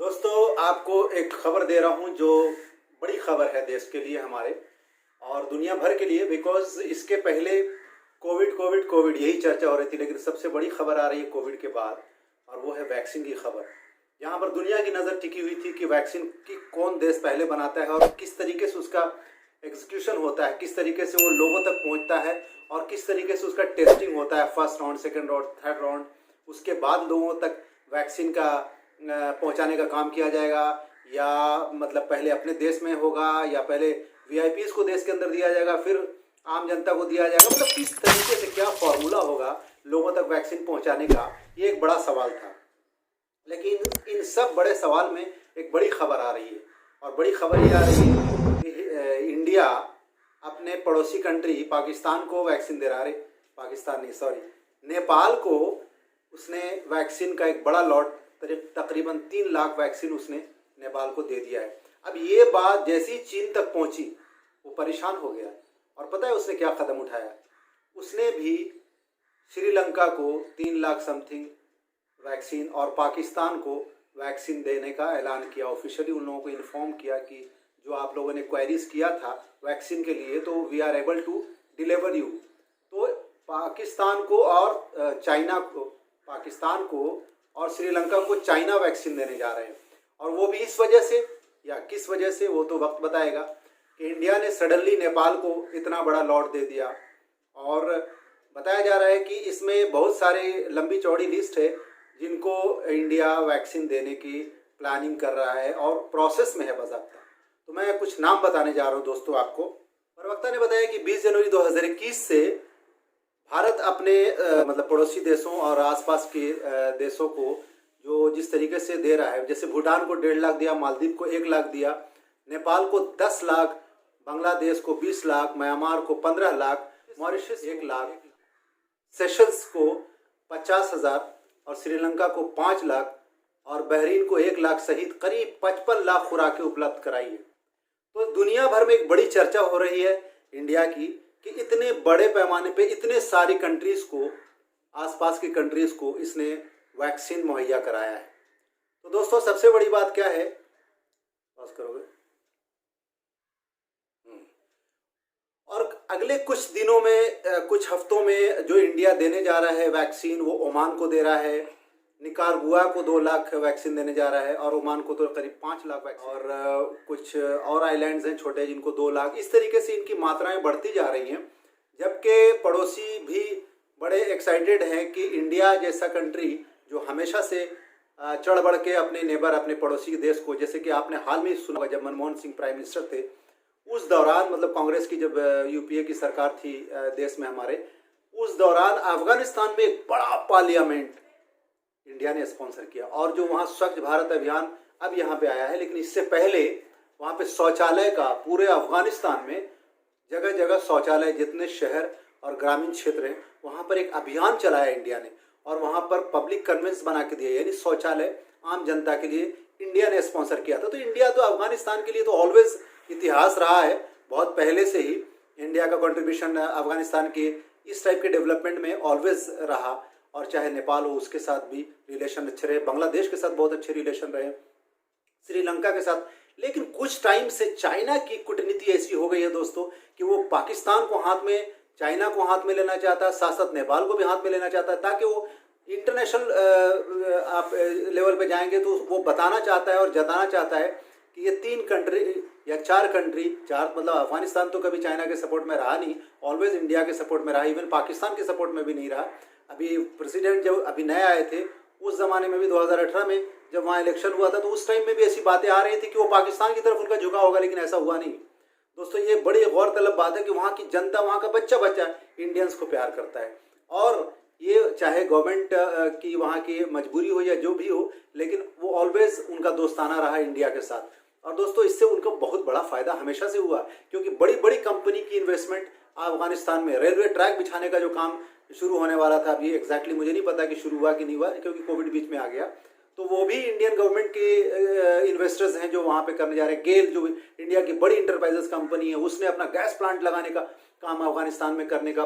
दोस्तों, आपको एक खबर दे रहा हूं जो बड़ी खबर है देश के लिए हमारे और दुनिया भर के लिए। बिकॉज इसके पहले कोविड कोविड कोविड यही चर्चा हो रही थी, लेकिन सबसे बड़ी खबर आ रही है कोविड के बाद, और वो है वैक्सीन की खबर। यहाँ पर दुनिया की नज़र टिकी हुई थी कि वैक्सीन की कौन देश पहले बनाता है और किस तरीके से उसका एग्जीक्यूशन होता है, किस तरीके से वो लोगों तक पहुँचता है और किस तरीके से उसका टेस्टिंग होता है, first round, second round, third round, उसके बाद लोगों तक वैक्सीन का पहुंचाने का काम किया जाएगा, या मतलब पहले अपने देश में होगा या पहले वीआईपीज को देश के अंदर दिया जाएगा, फिर आम जनता को दिया जाएगा। मतलब किस तरीके से क्या फॉर्मूला होगा लोगों तक वैक्सीन पहुंचाने का, ये एक बड़ा सवाल था। लेकिन इन सब बड़े सवाल में एक बड़ी खबर आ रही है, और बड़ी खबर ये आ रही है कि इंडिया अपने पड़ोसी कंट्री पाकिस्तान को वैक्सीन दे रहा है। पाकिस्तान नहीं, सॉरी, नेपाल को उसने वैक्सीन का एक बड़ा लॉट, तकरीबन 3 लाख वैक्सीन उसने नेपाल को दे दिया है। अब ये बात जैसी चीन तक पहुंची, वो परेशान हो गया। और पता है उसने क्या कदम उठाया? उसने भी श्रीलंका को 3 लाख समथिंग वैक्सीन और पाकिस्तान को वैक्सीन देने का ऐलान किया। ऑफिशियली उन लोगों को इन्फॉर्म किया कि जो आप लोगों ने क्वेरीज किया था वैक्सीन के लिए, तो we are able to deliver you. तो पाकिस्तान को और चाइना को, पाकिस्तान को और श्रीलंका को चाइना वैक्सीन देने जा रहे हैं। और वो भी इस वजह से, या किस वजह से वो तो वक्त बताएगा, कि इंडिया ने सडनली नेपाल को इतना बड़ा लॉट दे दिया। और बताया जा रहा है कि इसमें बहुत सारे लंबी चौड़ी लिस्ट है जिनको इंडिया वैक्सीन देने की प्लानिंग कर रहा है और प्रोसेस में है बाज़ाब्ता। तो मैं कुछ नाम बताने जा रहा हूँ दोस्तों आपको। प्रवक्ता ने बताया कि 20 जनवरी 2021 से भारत अपने मतलब पड़ोसी देशों और आसपास के देशों को जो जिस तरीके से दे रहा है, जैसे भूटान को 1.5 लाख दिया, मालदीव को 1 लाख दिया, नेपाल को 10 लाख, बांग्लादेश को 20 लाख, म्यांमार को 15 लाख, मॉरिशस 1 लाख, सेशल्स को 50,000 और श्रीलंका को 5 लाख और बहरीन को 1 लाख सहित करीब 55 लाख खुराकें उपलब्ध कराई है। तो दुनिया भर में एक बड़ी चर्चा हो रही है इंडिया की कि इतने बड़े पैमाने पे इतने सारी कंट्रीज़ को, आसपास की कंट्रीज़ को इसने वैक्सीन मुहैया कराया है। तो दोस्तों, सबसे बड़ी बात क्या है? पास करोगे? और अगले कुछ दिनों में, कुछ हफ्तों में जो इंडिया देने जा रहा है वैक्सीन, वो ओमान को दे रहा है, निकारागुआ को 2 लाख वैक्सीन देने जा रहा है, और ओमान को तो करीब 5 लाख वैक्सीन, और कुछ और आइलैंड्स हैं छोटे जिनको 2 लाख। इस तरीके से इनकी मात्राएं बढ़ती जा रही हैं, जबकि पड़ोसी भी बड़े एक्साइटेड हैं कि इंडिया जैसा कंट्री जो हमेशा से चढ़ बढ़ के अपने नेबर, अपने पड़ोसी देश को, जैसे कि आपने हाल में सुना जब मनमोहन सिंह प्राइम मिनिस्टर थे, उस दौरान, मतलब कांग्रेस की जब यूपीए की सरकार थी देश में हमारे, उस दौरान अफगानिस्तान में एक बड़ा पार्लियामेंट इंडिया ने स्पॉन्सर किया। और जो वहाँ स्वच्छ भारत अभियान अब यहाँ पे आया है, लेकिन इससे पहले वहाँ पे शौचालय का पूरे अफगानिस्तान में जगह जगह शौचालय, जितने शहर और ग्रामीण क्षेत्र हैं वहाँ पर एक अभियान चलाया इंडिया ने, और वहाँ पर पब्लिक कन्वेंस बना के दिए, यानी शौचालय आम जनता के लिए इंडिया ने स्पॉन्सर किया था। तो इंडिया तो अफगानिस्तान के लिए तो ऑलवेज इतिहास रहा है, बहुत पहले से ही इंडिया का कंट्रीब्यूशन अफगानिस्तान के इस टाइप के डेवलपमेंट में ऑलवेज रहा। और चाहे नेपाल हो, उसके साथ भी रिलेशन अच्छे रहे, बांग्लादेश के साथ बहुत अच्छे रिलेशन रहे, श्रीलंका के साथ। लेकिन कुछ टाइम से चाइना की कूटनीति ऐसी हो गई है दोस्तों कि वो पाकिस्तान को हाथ में, चाइना को हाथ में लेना चाहता है, साथ साथ नेपाल को भी हाथ में लेना चाहता है, ताकि वो इंटरनेशनल आप लेवल पे जाएंगे तो वो बताना चाहता है और जताना चाहता है कि ये 3 कंट्री या 4 कंट्री, 4 मतलब अफगानिस्तान तो कभी चाइना के सपोर्ट में रहा नहीं, ऑलवेज इंडिया के सपोर्ट में रहा, इवन पाकिस्तान के सपोर्ट में भी नहीं रहा। अभी प्रेसिडेंट जब अभी नए आए थे, उस ज़माने में भी 2018 में जब वहाँ इलेक्शन हुआ था, तो उस टाइम में भी ऐसी बातें आ रही थी कि वो पाकिस्तान की तरफ उनका झुकाव होगा, लेकिन ऐसा हुआ नहीं। दोस्तों, ये बड़ी गौरतलब बात है कि वहाँ की जनता, वहाँ का बच्चा बच्चा इंडियंस को प्यार करता है। और ये चाहे गवर्नमेंट की वहाँ की मजबूरी हो या जो भी हो, लेकिन वो ऑलवेज उनका दोस्ताना रहा इंडिया के साथ। और दोस्तों, इससे उनको बहुत बड़ा फ़ायदा हमेशा से हुआ, क्योंकि बड़ी बड़ी कंपनी की इन्वेस्टमेंट अफगानिस्तान में, रेलवे ट्रैक बिछाने का जो काम शुरू होने वाला था, अभी एग्जैक्टली मुझे नहीं पता कि शुरू हुआ कि नहीं हुआ, क्योंकि कोविड बीच में आ गया, तो वो भी इंडियन गवर्नमेंट के इन्वेस्टर्स हैं जो वहाँ पे करने जा रहे हैं। गेल जो इंडिया की बड़ी इंटरप्राइजेस कंपनी है, उसने अपना गैस प्लांट लगाने का काम अफगानिस्तान में करने का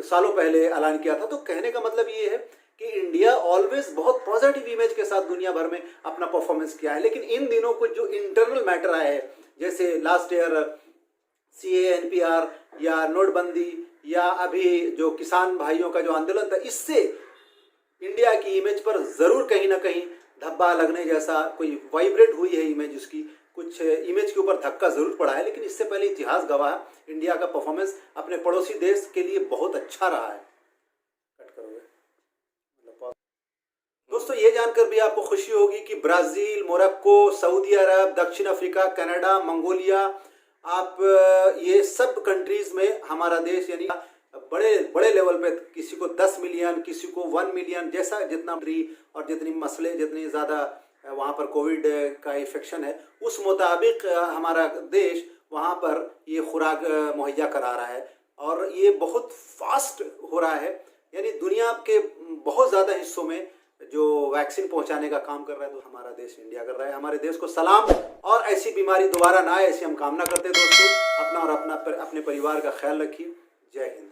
सालों पहले ऐलान किया था। तो कहने का मतलब ये है कि इंडिया ऑलवेज बहुत पॉजिटिव इमेज के साथ दुनिया भर में अपना परफॉर्मेंस किया है, लेकिन इन दिनों कुछ जो इंटरनल मैटर आए हैं, जैसे लास्ट ईयर CAA NPR या नोटबंदी या अभी जो किसान भाइयों का जो आंदोलन था, इससे इंडिया की इमेज पर ज़रूर कहीं ना कहीं धब्बा लगने जैसा कोई वाइब्रेट हुई है इमेज, उसकी कुछ इमेज के ऊपर धक्का ज़रूर पड़ा है। लेकिन इससे पहले इतिहास गवाह इंडिया का परफॉर्मेंस अपने पड़ोसी देश के लिए बहुत अच्छा रहा है। कट करोगे दोस्तों, ये जानकर भी आपको खुशी होगी कि ब्राज़ील, मोरक्को, सऊदी अरब, दक्षिण अफ्रीका, कनाडा, मंगोलिया, आप ये सब कंट्रीज़ में हमारा देश यानी बड़े बड़े लेवल पे, किसी को 10 मिलियन, किसी को 1 मिलियन, जैसा जितना और जितनी मसले, जितनी ज़्यादा वहाँ पर कोविड का इन्फेक्शन है, उस मुताबिक हमारा देश वहाँ पर ये खुराक मुहैया करा रहा है और ये बहुत फास्ट हो रहा है। यानी दुनिया के बहुत ज़्यादा हिस्सों में जो वैक्सीन पहुंचाने का काम कर रहा है, तो हमारा देश इंडिया कर रहा है। हमारे देश को सलाम, और ऐसी बीमारी दोबारा ना आए, ऐसी हम कामना करते हैं। दोस्तों, अपना और अपने परिवार का ख्याल रखिए। जय हिंद।